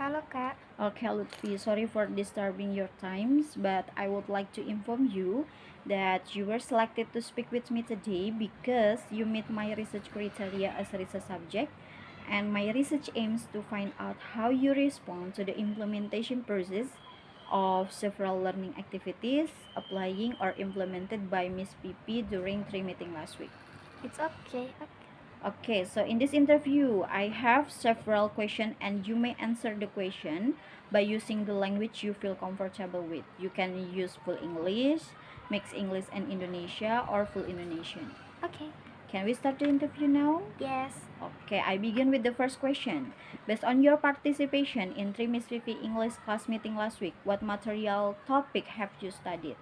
Halo Kak. Okay, Lutfi, sorry for disturbing your times, but I would like to inform you that you were selected to speak with me today because you meet my research criteria as a research subject, and my research aims to find out how you respond to the implementation process of several learning activities applying or implemented by Miss PP during tree meeting last week. It's okay. Okay, so in this interview, I have several questions and you may answer the question by using the language you feel comfortable with. You can use full English, mixed English and Indonesia, or full Indonesian. Okay. Can we start the interview now? Yes. Okay, I begin with the first question. Based on your participation in 3 Miss Vivi English class meeting last week, what material topic have you studied?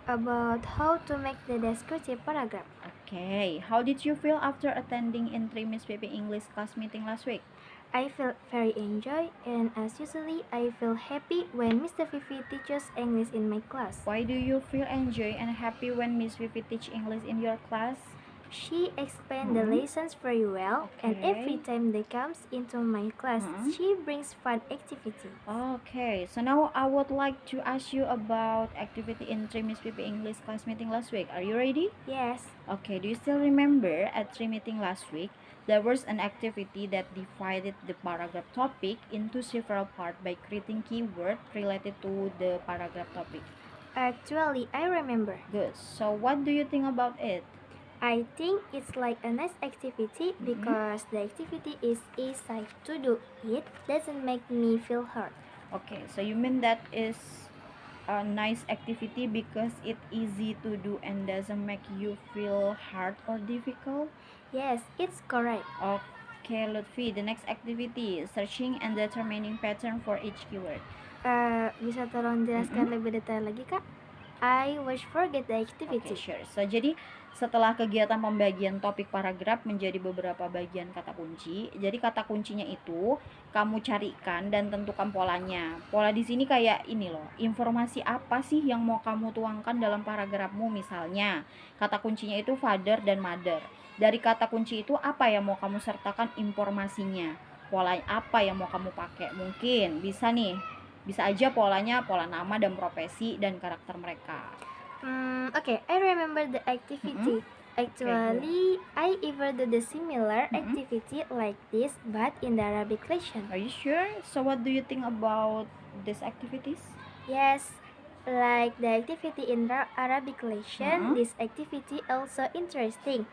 About how to make the descriptive paragraph. Okay, how did you feel after attending in 3 Miss Vivi English class meeting last week? I felt very enjoy and as usually I feel happy when Mr. Vivi teaches English in my class. Why do you feel enjoy and happy when Miss Vivi teach English in your class? She explained the lessons very well and every time they comes into my class, she brings fun activity. Okay, so now I would like to ask you about activity in 3 Miss Vivi English class meeting last week. Are you ready? Yes. Okay, do you still remember at 3 meeting last week, there was an activity that divided the paragraph topic into several parts by creating keywords related to the paragraph topic? Actually, I remember. Good. So what do you think about it? I think it's like a nice activity because the activity is easy to do. It doesn't make me feel hurt. Okay, so you mean that is a nice activity because it's easy to do and doesn't make you feel hard or difficult? Yes, it's correct. Okay, Lutfi, the next activity is searching and determining pattern for each keyword. Bisa tolong jelaskan lebih detail lagi, Kak? I was forget the activity. Okay, sure. So, jadi setelah kegiatan pembagian topik paragraf menjadi beberapa bagian kata kunci, jadi kata kuncinya itu kamu carikan dan tentukan polanya. Pola di sini kayak ini loh, informasi apa sih yang mau kamu tuangkan dalam paragrafmu misalnya. Kata kuncinya itu father dan mother. Dari kata kunci itu apa yang mau kamu sertakan informasinya. Pola apa yang mau kamu pakai? Mungkin bisa nih, bisa aja polanya pola nama dan profesi dan karakter mereka. Okay, I remember the activity. Actually, I ever do the similar activity like this, but in the Arabic lesson. Are you sure? So what do you think about these activities? Yes, like the activity in Arabic lesson, this activity also interesting.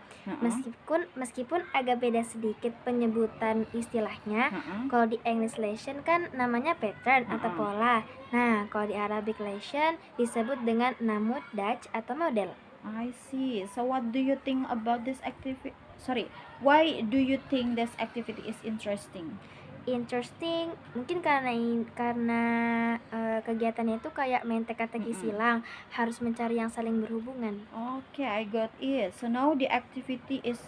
Meskipun agak beda sedikit penyebutan istilahnya. Kalau di English lesson kan namanya pattern atau pola. Nah, kalau di Arabic lesson disebut dengan namud, Dutch atau model. I see. So what do you think about this activity? Why do you think this activity is interesting? Interesting mungkin karena kegiatannya itu kayak main teka-teki silang, harus mencari yang saling berhubungan. Okay, I got it. So now the activity is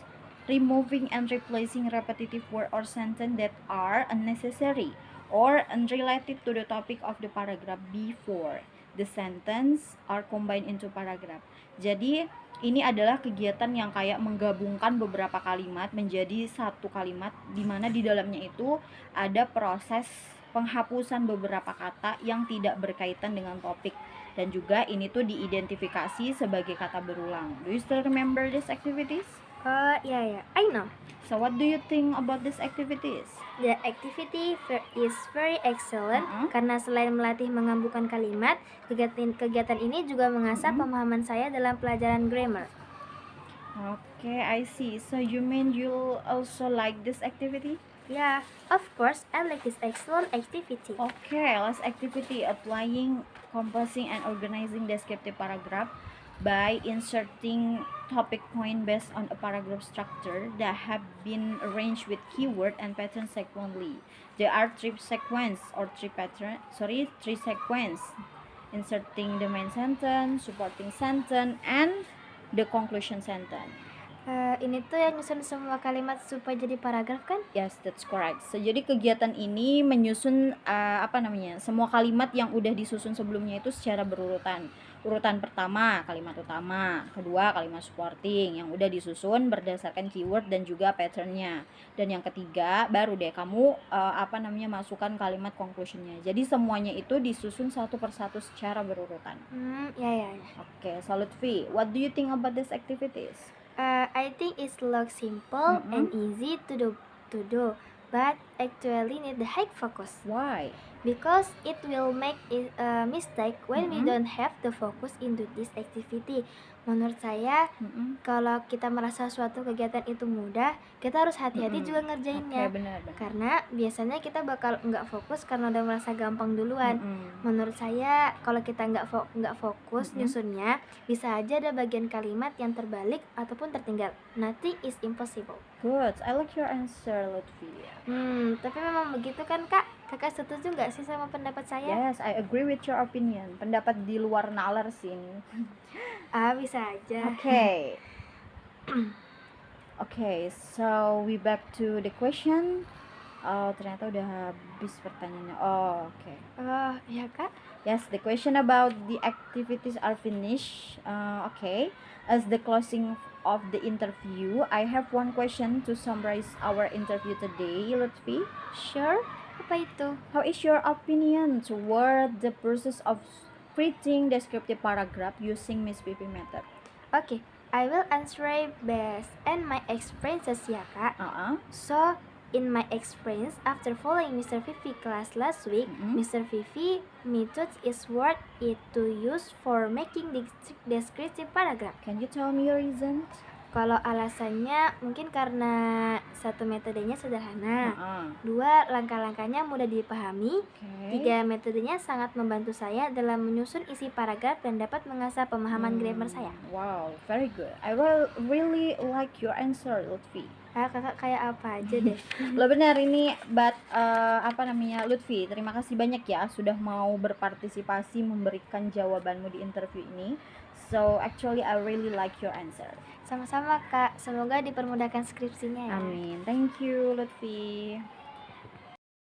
removing and replacing repetitive word or sentence that are unnecessary or unrelated to the topic of the paragraph before the sentence are combined into paragraph. Jadi ini adalah kegiatan yang kayak menggabungkan beberapa kalimat menjadi satu kalimat, di mana di dalamnya itu ada proses penghapusan beberapa kata yang tidak berkaitan dengan topik, dan juga ini tuh diidentifikasi sebagai kata berulang. Do you still remember these activities? Yeah, I know. So what do you think about these activities? The activity is very excellent karena selain melatih menggabungkan kalimat, kegiatan ini juga mengasah pemahaman saya dalam pelajaran grammar. Okay, I see. So you mean you also like this activity? Yeah, of course, I like this excellent activity. Okay, last activity, applying, composing, and organizing descriptive paragraph by inserting topic point based on a paragraph structure that have been arranged with keyword and pattern sequentially. There are three sequence, inserting the main sentence, supporting sentence, and the conclusion sentence. Ini tuh yang nyusun semua kalimat supaya jadi paragraf kan? Yes, that's correct. So, jadi kegiatan ini menyusun semua kalimat yang udah disusun sebelumnya itu secara berurutan. Urutan pertama kalimat utama, kedua kalimat supporting yang udah disusun berdasarkan keyword dan juga patternnya, dan yang ketiga baru deh kamu masukkan kalimat conclusionnya. Jadi semuanya itu disusun satu persatu secara berurutan. Ya. Oke, so Lutfi, what do you think about these activities? I think it looks simple and easy to do, but actually need the high focus. Why? Because it will make a mistake when we don't have the focus into this activity. Menurut saya, kalau kita merasa suatu kegiatan itu mudah, kita harus hati-hati juga ngerjainnya. Oke, benar. Karena biasanya kita bakal nggak fokus karena udah merasa gampang duluan. Menurut saya, kalau kita nggak fokus nyusunnya, bisa aja ada bagian kalimat yang terbalik ataupun tertinggal. Nothing is impossible. Good, I like your answer, Lutfi. Tapi memang begitu kan, Kak? Kakak setuju nggak sih sama pendapat saya? Yes, I agree with your opinion. Pendapat di luar nalar sih ini. Bisa aja. Okay. Okay, so we back to the question. Ternyata udah habis pertanyaannya. Okay. Ya, Kak. Yes, the question about the activities are finished. Okay. As the closing of the interview, I have one question to summarize our interview today, Lutfi. Sure. Apa itu? How is your opinion toward the process of creating descriptive paragraph using Miss Vivi method? Okay, I will answer based on my experiences ya, Kak. So, in my experience, after following Mr. Vivi class last week, Mr. Vivi method is worth it to use for making the descriptive paragraph. Can you tell me your reason? Kalau alasannya mungkin karena satu, metodenya sederhana, dua, langkah-langkahnya mudah dipahami, tiga, metodenya sangat membantu saya dalam menyusun isi paragraf dan dapat mengasah pemahaman grammar saya. Wow, very good. I will really like your answer, Lutfi. Kakak kayak apa aja deh. Lo benar ini, but Lutfi, terima kasih banyak ya sudah mau berpartisipasi memberikan jawabanmu di interview ini. So actually I really like your answer. Sama-sama, Kak, semoga dipermudahkan skripsinya ya. Amin. Thank you, Lutfi.